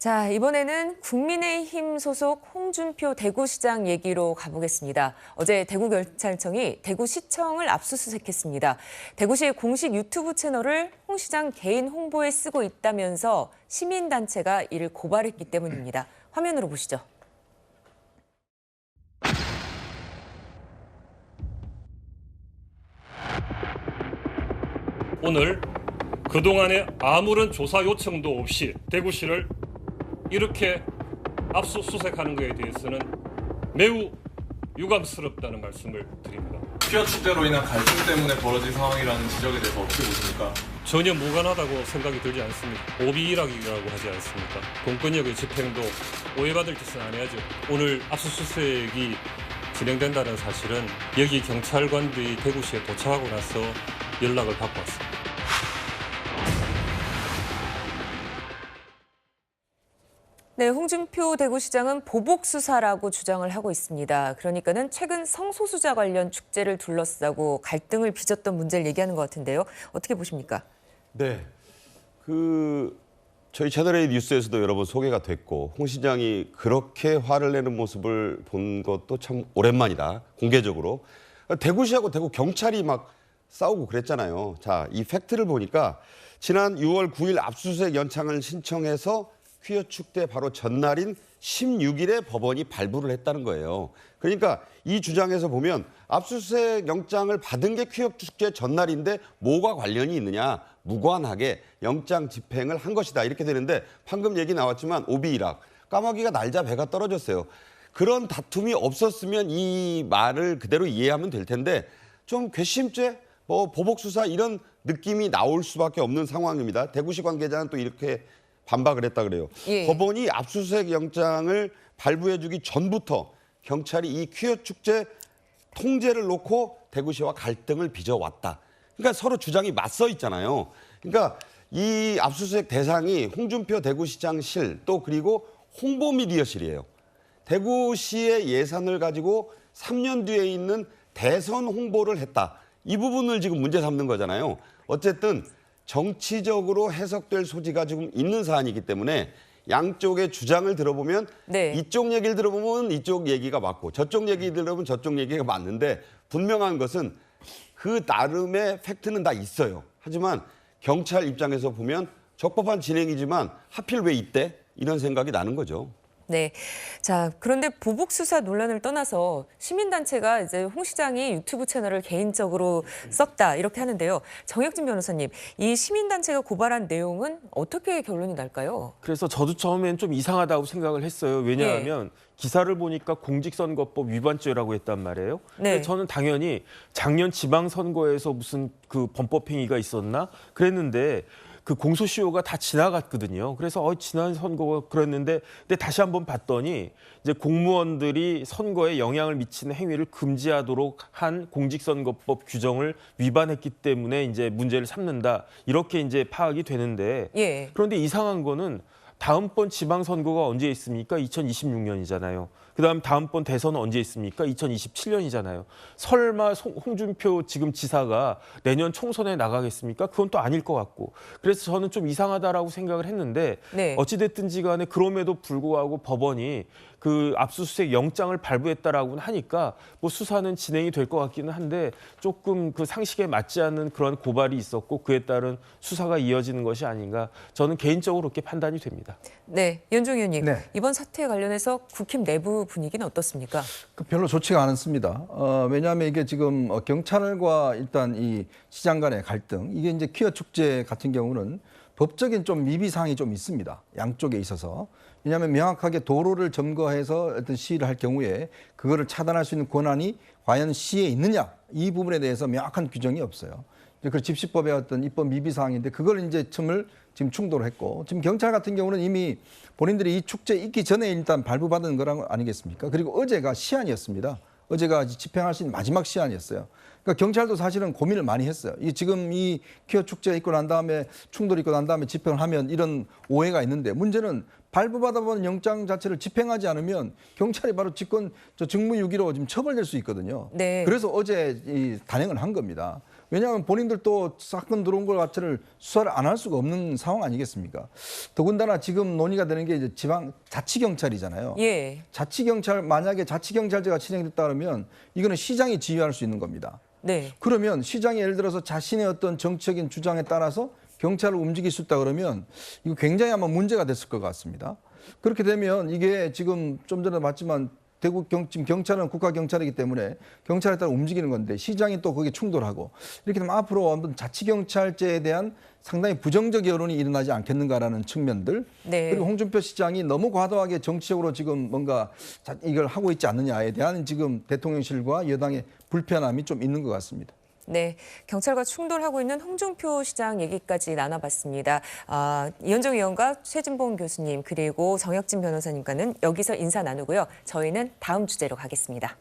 자, 이번에는 국민의힘 소속 홍준표 대구시장 얘기로 가보겠습니다. 어제 대구경찰청이 대구시청을 압수수색했습니다. 대구시 공식 유튜브 채널을 홍 시장 개인 홍보에 쓰고 있다면서 시민단체가 이를 고발했기 때문입니다. 화면으로 보시죠. 오늘 그동안에 아무런 조사 요청도 없이 대구시를 이렇게 압수수색하는 것에 대해서는 매우 유감스럽다는 말씀을 드립니다. 퀴어 축제로 인한 갈등 때문에 벌어진 상황이라는 지적에 대해서 어떻게 보십니까? 전혀 무관하다고 생각이 들지 않습니다. 오비일학이라고 하지 않습니까? 공권력의 집행도 오해받을 짓은 안 해야죠. 오늘 압수수색이 진행된다는 사실은 여기 경찰관들이 대구시에 도착하고 나서 연락을 받고 왔습니다. 네, 홍준표 대구시장은 보복 수사라고 주장을 하고 있습니다. 그러니까는 최근 성소수자 관련 축제를 둘러싸고 갈등을 빚었던 문제를 얘기하는 것 같은데요. 어떻게 보십니까? 네, 저희 채널A 뉴스에서도 여러 번 소개가 됐고 홍 시장이 그렇게 화를 내는 모습을 본 것도 참 오랜만이다. 공개적으로 대구시하고 대구 경찰이 막 싸우고 그랬잖아요. 자, 이 팩트를 보니까 지난 6월 9일 압수수색 연장을 신청해서 퀴어 축제 바로 전날인 16일에 법원이 발부를 했다는 거예요. 그러니까 이 주장에서 보면 압수수색 영장을 받은 게 퀴어 축제 전날인데 뭐가 관련이 있느냐, 무관하게 영장 집행을 한 것이다 이렇게 되는데 방금 얘기 나왔지만 오비일학, 까마귀가 날자 배가 떨어졌어요. 그런 다툼이 없었으면 이 말을 그대로 이해하면 될 텐데 좀 괘씸죄, 보복수사 이런 느낌이 나올 수밖에 없는 상황입니다. 대구시 관계자는 또 이렇게 반박을 했다 그래요. 예. 법원이 압수수색 영장을 발부해주기 전부터 경찰이 이 퀴어 축제 통제를 놓고 대구시와 갈등을 빚어왔다. 그러니까 서로 주장이 맞서 있잖아요. 그러니까 이 압수수색 대상이 홍준표 대구시장실 또 그리고 홍보미디어실이에요. 대구시의 예산을 가지고 3년 뒤에 있는 대선 홍보를 했다. 이 부분을 지금 문제 삼는 거잖아요. 어쨌든 정치적으로 해석될 소지가 지금 있는 사안이기 때문에 양쪽의 주장을 들어보면 네. 이쪽 얘기를 들어보면 이쪽 얘기가 맞고 저쪽 얘기 들어보면 저쪽 얘기가 맞는데 분명한 것은 그 나름의 팩트는 다 있어요. 하지만 경찰 입장에서 보면 적법한 진행이지만 하필 왜 이때? 이런 생각이 나는 거죠. 네. 자, 그런데 보복 수사 논란을 떠나서 시민단체가 이제 홍 시장이 유튜브 채널을 개인적으로 썼다 이렇게 하는데요. 정혁진 변호사님, 이 시민단체가 고발한 내용은 어떻게 결론이 날까요? 그래서 저도 처음엔 좀 이상하다고 생각을 했어요. 왜냐하면 기사를 보니까 공직선거법 위반죄라고 했단 말이에요. 네. 근데 저는 당연히 작년 지방선거에서 무슨 그 범법행위가 있었나 그랬는데 그 공소시효가 다 지나갔거든요. 그래서 지난 선거가 그랬는데 근데 다시 한번 봤더니 이제 공무원들이 선거에 영향을 미치는 행위를 금지하도록 한 공직선거법 규정을 위반했기 때문에 이제 문제를 삼는다. 이렇게 이제 파악이 되는데 예. 그런데 이상한 거는 다음번 지방선거가 언제 있습니까? 2026년이잖아요. 그다음 다음번 대선은 언제 있습니까? 2027년이잖아요. 설마 홍준표 지금 지사가 내년 총선에 나가겠습니까? 그건 또 아닐 것 같고. 그래서 저는 좀 이상하다라고 생각을 했는데 네. 어찌됐든지 간에 그럼에도 불구하고 법원이 그 압수수색 영장을 발부했다라고 하니까 뭐 수사는 진행이 될 것 같기는 한데 조금 그 상식에 맞지 않는 그런 고발이 있었고 그에 따른 수사가 이어지는 것이 아닌가 저는 개인적으로 그렇게 판단이 됩니다. 네, 연중 의원님. 네. 이번 사태에 관련해서 국힘 내부 분위기는 어떻습니까? 별로 좋지가 않습니다. 왜냐하면 이게 지금 경찰과 일단 이 시장 간의 갈등, 이게 이제 퀴어 축제 같은 경우는 법적인 좀 미비사항이 좀 있습니다. 양쪽에 있어서. 왜냐하면 명확하게 도로를 점거해서 어떤 시위를 할 경우에 그거를 차단할 수 있는 권한이 과연 시에 있느냐, 이 부분에 대해서 명확한 규정이 없어요. 그 집시법의 어떤 입법 미비사항인데 그걸 이제 틈을 지금 충돌을 했고 지금 경찰 같은 경우는 이미 본인들이 이 축제 있기 전에 일단 발부받은 거란 아니겠습니까? 그리고 어제가 시한이었습니다. 어제가 집행할 수 있는 마지막 시한이었어요. 그러니까 경찰도 사실은 고민을 많이 했어요. 지금 이 퀴어 축제가 있고 난 다음에 충돌이 있고 난 다음에 집행을 하면 이런 오해가 있는데 문제는 발부받아본 영장 자체를 집행하지 않으면 경찰이 바로 직무유기로 지금 처벌될 수 있거든요. 네. 그래서 어제 단행을 한 겁니다. 왜냐하면 본인들도 사건 들어온 것 자체를 수사를 안 할 수가 없는 상황 아니겠습니까? 더군다나 지금 논의가 되는 게 이제 지방 자치경찰이잖아요. 예. 자치경찰 만약에 자치경찰제가 진행됐다 그러면 이거는 시장이 지휘할 수 있는 겁니다. 네. 그러면 시장이 예를 들어서 자신의 어떤 정치적인 주장에 따라서 경찰을 움직일 수 있다 그러면 이거 굉장히 아마 문제가 됐을 것 같습니다. 그렇게 되면 이게 지금 좀 전에 봤지만 지금 경찰은 국가경찰이기 때문에 경찰에 따라 움직이는 건데 시장이 또 거기에 충돌하고 이렇게 되면 앞으로 한번 자치경찰제에 대한 상당히 부정적 여론이 일어나지 않겠는가라는 측면들 네. 그리고 홍준표 시장이 너무 과도하게 정치적으로 지금 뭔가 이걸 하고 있지 않느냐에 대한 지금 대통령실과 여당의 불편함이 좀 있는 것 같습니다. 네, 경찰과 충돌하고 있는 홍준표 시장 얘기까지 나눠봤습니다. 이현정 의원과 최진봉 교수님 그리고 정혁진 변호사님과는 여기서 인사 나누고요. 저희는 다음 주제로 가겠습니다.